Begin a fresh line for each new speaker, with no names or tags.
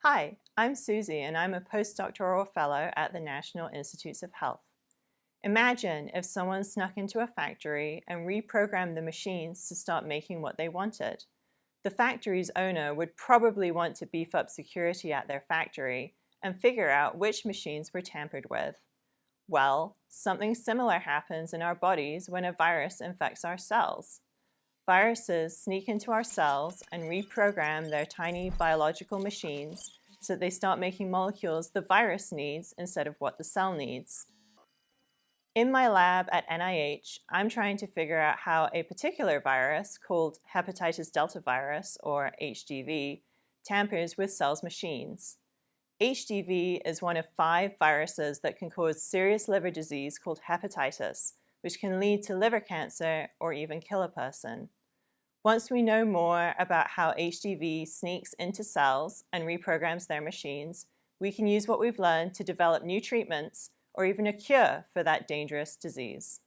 Hi, I'm Suzie and I'm a postdoctoral fellow at the National Institutes of Health. Imagine if someone snuck into a factory and reprogrammed the machines to start making what they wanted. The factory's owner would probably want to beef up security at their factory and figure out which machines were tampered with. Well, something similar happens in our bodies when a virus infects our cells. Viruses sneak into our cells and reprogram their tiny biological machines so that they start making molecules the virus needs instead of what the cell needs. In my lab at NIH, I'm trying to figure out how a particular virus called hepatitis delta virus, or HDV, tampers with cells' machines. HDV is one of 5 viruses that can cause serious liver disease called hepatitis, which can lead to liver cancer or even kill a person. Once we know more about how HDV sneaks into cells and reprograms their machines, we can use what we've learned to develop new treatments or even a cure for that dangerous disease.